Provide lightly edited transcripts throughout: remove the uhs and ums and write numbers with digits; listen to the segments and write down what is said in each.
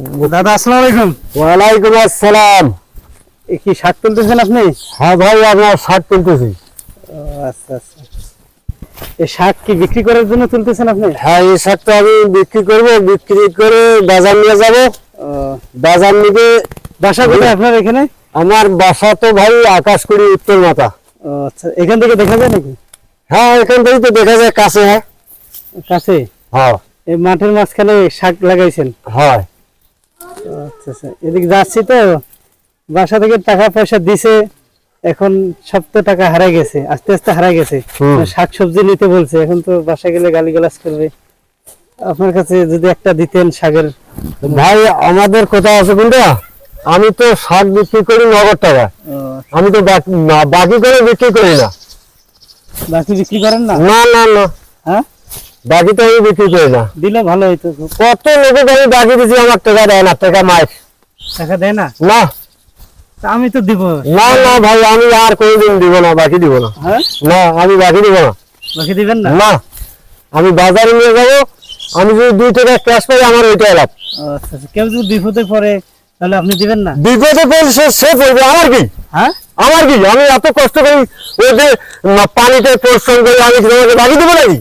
দাদা আসসালামু আলাইকুম। ওয়ালাইকুম আসসালাম। কি শাক তুলতেছেন আপনি? হ্যাঁ ভাই, আপনার শাক তুলতেছি। আচ্ছা আচ্ছা, এই শাক কি বিক্রি করার জন্য তুলতেছেন আপনি? হ্যাঁ, এই শাকটা আমি বিক্রি করব, বিক্রি করে বাজার নিয়ে যাব। বাজার নিয়ে বাসা কোথায় আপনার এখানে? আমার বাসা তো ভাই আকাশকুড়ি উত্তর মাথা। আচ্ছা, এখান থেকে দেখা যায় নাকি? হ্যাঁ, এখান থেকে তো দেখা যায়, কাছে। হ্যাঁ কাছে। হ্যাঁ এই মাঠের মাঝখানে শাক লাগাইছেন? হয়। আচ্ছা আচ্ছা, এদিকে যাচ্ছি তো, বাসা থেকে টাকা পয়সা দিছে, এখন সব তো টাকা হারাই গেছে, আস্তে আস্তে হারাই গেছে। শাক সবজি নিতে বলছে, এখন তো বাসা গেলে গালিগালাজ করবে। আপনার কাছে যদি একটা দিতেন শাকের। ভাই আমাদের কোথায় আছে কোনটা, আমি তো শাক বিক্রি করি নগদ টাকা। আমি তো বাকি করে বিক্রি করি না। বাকি বিক্রি করেন না? না না না, হ্যাঁ, বাকি তো আমি বিক্রি করি না। দিলে ভালো হইতো। কত লোকে আমি বাকি দিচ্ছি, আমার টাকা দেয় না, টাকা মাইক টাকা দেয় না? না তা আমি তো দিব। না না ভাই, আমি আর কোনোদিন দিব না, বাকি দিব না। হ্যাঁ, না, আমি বাকি দিব না। বাকি দিবেন না? না, আমি বাজারে নিয়ে যাবো, আমি যদি 2 টাকা ক্যাশ পাই আমার ওইটাই লাভ। আচ্ছা আচ্ছা, কেউ যদি বিপদে পড়ে তাহলে আপনি দিবেন না? বিপদে পড়ছে সে পড়বে, আমার কি? হ্যাঁ, আমার কি? আমি এত কষ্ট করি, ওই যে পানিতে পরিশ্রম করি, আমি তোমাকে বাকি দেবো নাকি?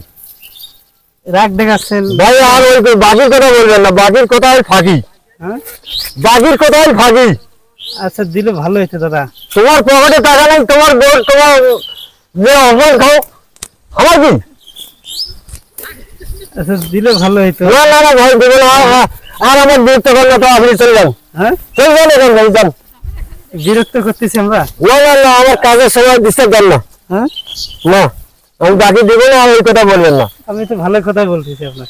রাগ দেখাচ্ছেন ভাই আর ওই বাকির কথা বলবেন না, বাকির কোথায় ফাঁকি, হ্যাঁ? বাকির কোথায় ফাঁকি। আচ্ছা, দিলে ভালো হইতো দাদা। তোমার পকেটে টাকা নাই, তোমার বোন তোমার যে অপমান খাও, আমার কি? আচ্ছা, দিলে ভালো হইতো। না না না ভাই, দেবো না। আর আমার বিরক্ত করেন না তো, আপনি চলে যান। হ্যাঁ, চলে যান এখান থেকে, যান। বিরক্ত করতেছি আমরা? না না না, আমার কাজের সময় ডিস্টার্ব দেন না। হ্যাঁ, না, আমি বাকি দেবো না, আর ওই কথা বলবেন না। আমি তো ভালো কথাই বলতেছি আপনার।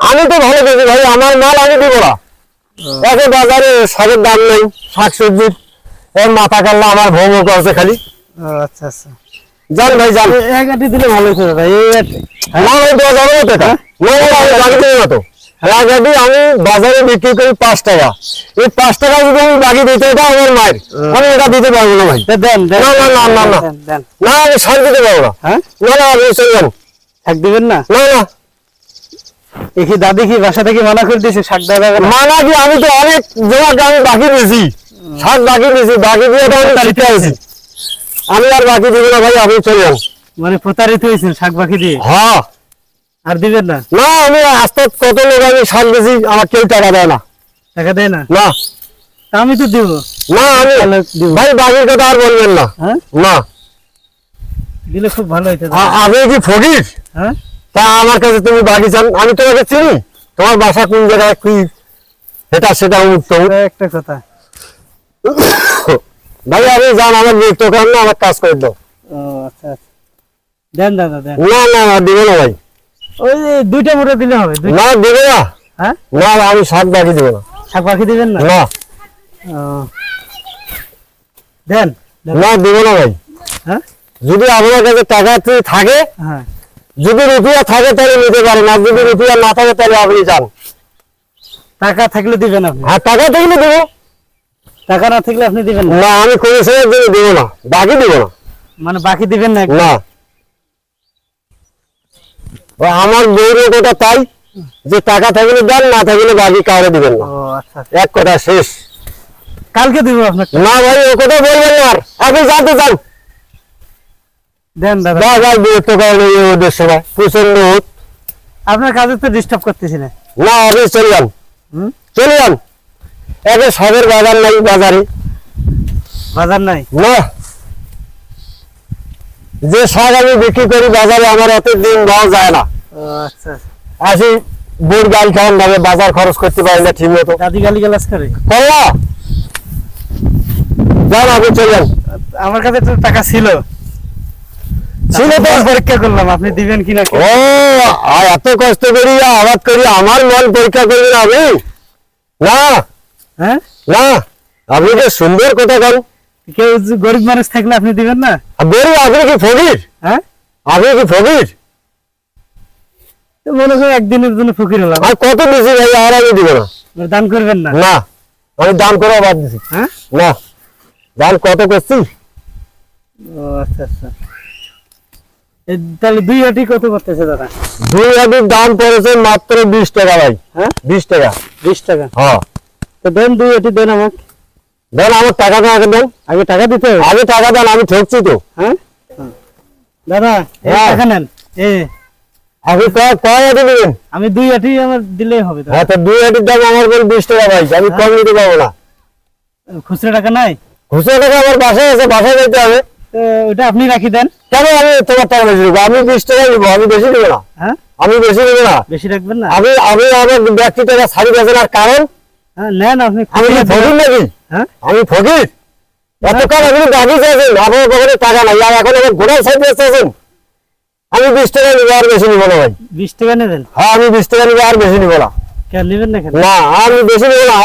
আমি তো ভালো পেয়েছি ভাই, আমার মাল আমি দেবো না। এখন বাজারে শাকের দাম নেই, শাকসবজির এর মাথা কাটলা আমার ভৌম করছে খালি। ও আচ্ছা আচ্ছা, যান ভাই যান। এক আটি দিলে ভালো হইতো দাদা। এই আটি। না ভাই, দেওয়া যাবে না টাকা। না না, আমি বাকি দেবো না তো। এক আটি আমি বাজারে বিক্রি করি 5 টাকা। এই 5 টাকা যদি আমি বাকি দিতে, এটা আমার মায়ের, আমি এটা দিতে পারবো না ভাই। দেন দেন। না না না না না, দেন দেন। না আমি শাক দিতে পারবো না। হ্যাঁ, না না, আপনি চলে যান। শাক দিবেন না? না না, এই কি দাদি কি বাসা থেকে মানা করে দিয়েছে শাক দেওয়া যাবে না? মানা কি, আমি তো অনেক জমাকে আমি বাকি দিয়েছি, শাক বাকি দিয়েছি, বাকি দিয়ে তো আমি দিতে আসি। আমি আর বাকি দিব না ভাই, আপনি চলে যান। মানে প্রতারিত হয়েছেন শাক বাকি দিয়ে? হ্যাঁ। আর দিবেন না? না, আমি আস্তে কত লোক আমি শাক দিয়েছি, আমার কেউ টাকা দেয় না। টাকা দেয় না? না তা আমি তো দিব। না, আমি তাহলে দিব। ভাই বাকির কথা আর বলবেন না। হ্যাঁ, না, দিলে খুব ভালো হইতো দাদা। আপনি কি ফকির? হ্যাঁ, তা আমার কাছে তুমি বাকি চান? আমি তোমাকে চিনি, তোমার বাসা কোন জায়গায়, কি এটা সেটা উত্তম। এটা একটা কথা। ভাই আপনি যান, আমার বিরক্ত করেন না, আমার কাজ করে দাও। ও আচ্ছা আচ্ছা, দেন দাদা দেন। না না না, দিব না ভাই। ওই যে 2টা মোটা দিলে হবে। না দিব না। হ্যাঁ, না আমি শাক বাকি দিব না। শাক বাকি দিবেন না? না ও, দেন দেন। না, দিব না ভাই। হ্যাঁ, যদি আপনার কাছে টাকা থাকে, হ্যাঁ, যদি রুপিয়া থাকে তাহলে নিতে পারেন, আর যদি রুপিয়া না থাকে তাহলে আপনি যান। টাকা থাকলে দিবেন আপনি? আর টাকা থাকলে দেবো। টাকা না থাকলে আপনি দিবেন না? না, আমি কোনো সময় দেবো না, বাকি দিব না। মানে বাকি দিবেন না? না, ও আমার বউরের কথা তাই, যে টাকা থাকলে দেন, না থাকলে বাকি কাউরে দিবেন না। ও আচ্ছা আচ্ছা, এক কথা শেষ। কালকে দিব আপনাকে। না ভাই, ও কথা বলবেন না আর, আপনি যাতে যান। দেন দাদা। যা যা, বিরক্ত করেন এই ওদের সময় প্রচন্ড রোদ। আপনার কাজে তো ডিস্টার্ব করতেছি না। না, আপনি চলে যান, হুম, চলে যান। একে সবের বাজার নাই বাজারে। বাজার নাই? না, যে শাক আমি বিক্রি করি বাজারে, আমার এত দিন পাওয়া যায় না। ও আচ্ছা আচ্ছা, আসি বুড় গাল খাওয়ান ভাবে, বাজার খরচ করতে পারি না ঠিক মতো। দাদি গালি গালাজ করে? করলা যান, আপনি চলে যান। আমার কাছে তো টাকা ছিল, ছিল তো। পরীক্ষা করলাম আপনি দিবেন কিনা। ও, আর এত কষ্ট করি আবাদ করি, আমার মন পরীক্ষা করবেন আমি? না হ্যাঁ, না, আপনি যে সুন্দর কথা করেন। কেউ যে গরিব মানুষ থাকলে আপনি দিবেন না? বেরো, আপনি কি ফকির? হ্যাঁ, আপনি কি ফকির? তো মনে করেন একদিনের জন্য ফকির হলাম। আর কত বেশি ভাই, আর আমি দিব না। দান করবেন না? না, আমি দাম করে বাদ দিছি। হ্যাঁ, না, দাম কত করছি? ও আচ্ছা আচ্ছা, তাহলে 2 আটি কত করতেছে দাদা? 2 আটির দাম পড়েছে মাত্র 20 টাকা ভাই। হ্যাঁ, 20 টাকা। 20 টাকা? হ্যাঁ, তো দেন 2 এটি দেন আমাকে। দেন আমার টাকাটা আগে দেন। আগে টাকা দিতে হবে? আগে টাকা দেন, আমি ঠকছি তো। হ্যাঁ দাদা এই হ্যাঁ। টাকা নেন। আপনি কয় আটি নেবেন? আমি 2 আটি আমার দিলেই হবে তো। হ্যাঁ, তো 2 আটির দাম আমার বল 20 টাকা ভাই, আমি কম নিতে পারবো না। খুচরা টাকা নাই? খুচরা টাকা আমার বাসায় আছে, বাসায় যেতে হবে। তো ওটা আপনি রাখি দেন। কেন আমি তোমার টাকা বেশি দেবো? আমি 20 টাকা নিবো, আমি বেশি নেবো না। হ্যাঁ আমি বেশি নেবো না। বেশি রাখবেন না? আমি আমার ব্যক্তি টাকা ছাড়ি গেছেন, আর কারণ হ্যাঁ নেন আপনি। আমি কি ফকির নাকি? হ্যাঁ আমি ফকির? এতক্ষণ আপনি দাবি চেয়েছেন, আপনার পকেটে টাকা নাই, আর এখন আমার ঘোড়ার সাইড চেয়েছেন। আমি 20 টাকা নিবো, আর বেশি নিবো না ভাই। 20 টাকা নেবেন? হ্যাঁ, আমি 20 টাকা নিবো, আর বেশি নিবো না। কেন নেবেন না কেন? না, আমি বেশি নেবো না।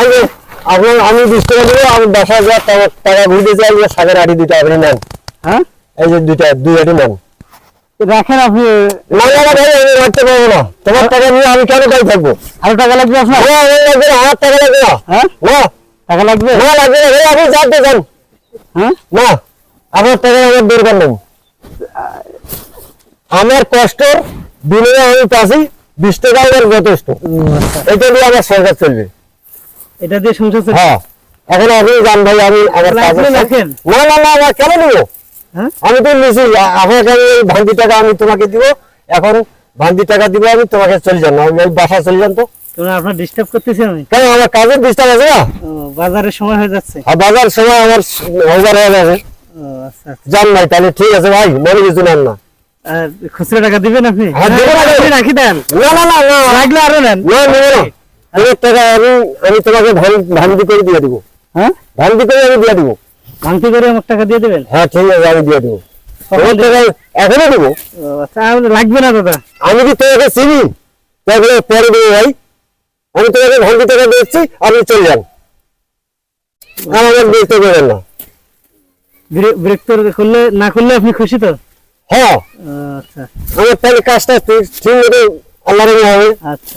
আমি 20 টাকা নিবো, আমি 10,000 টাকা ঘুরতে চাই, সাগের আটি 2টা আপনি নেন। হ্যাঁ এই যে 2 আটি নেন। রাখেন আপনি। না না না ভাই, আমি রাখতে পারবো না। তোমার টাকা নিয়ে আমি কেন তাই থাকবো? আরো টাকা লাগবে আপনার? না, আমার লাগবে না, আমার টাকা লাগবে না। হ্যাঁ না, টাকা লাগবে? না লাগবে না ভাই, আপনি যাতে যান। হ্যাঁ না, আমার টাকা আমার দরকার নেই। আমার কষ্টর বিনিময়ে আমি পাচ্ছি 20 টাকা, আমার যথেষ্ট। এটা দিয়ে আমার সংসার চলবে। এটা দিয়ে সংসার চলবে? হ্যাঁ, এখন আপনি জান ভাই, আমি আমার লাগলে কাজে- রাখেন। না না না, আমার কেন দিব? হ্যাঁ আমি তো নিছি, আপনাকে আমি এই ভান্তি টাকা আমি তোমাকে দিব। এখন ভান্তি টাকা দিব আমি, তোমাকে চলে যান, আমি ওই বাসা চলে যান। তো তোমরা আপনার ডিস্টার্ব করতেছি আমি? কেন, আমার কাজের ডিস্টার্ব আছে না? বাজারের সময় হয়ে যাচ্ছে। আর বাজার সময় আমার হাজার হয়ে গেছে। আচ্ছা যান ভাই, তাহলে ঠিক আছে ভাই, মনে কিছু নেন না। আর খুচরা টাকা দিবেন আপনি? হ্যাঁ, দেবো না, আপনি দেবো। রাখি দেন। না না না না, লাগলে আরো নেন। না নেবো না। অনেক টাকা আমি তোমাকে ভান্তি করে দিয়ে দিব। হ্যাঁ ভান্তি করে আমি দিয়ে দিব। ভাঙতি করে আমার টাকা দিয়ে দেবেন? হ্যাঁ ঠিক আছে, আমি দিয়ে দিব। কখন তোমার টাকা এখনো দিব? আচ্ছা আর লাগবে না দাদা। আমি কি তোমাকে চিনি? তাহলে পরে দেবো ভাই। আমি তোমাকে ভান্তি টাকা দিচ্ছি, আপনি চলে যান। আর আমার দেখতে পারেন না। ব্রেক তো করলে না করলে আপনি খুশি তো? হ্যাঁ, আচ্ছা আমার তাহলে কাজটা ঠিক মতো আল্লাহর হবে। আচ্ছা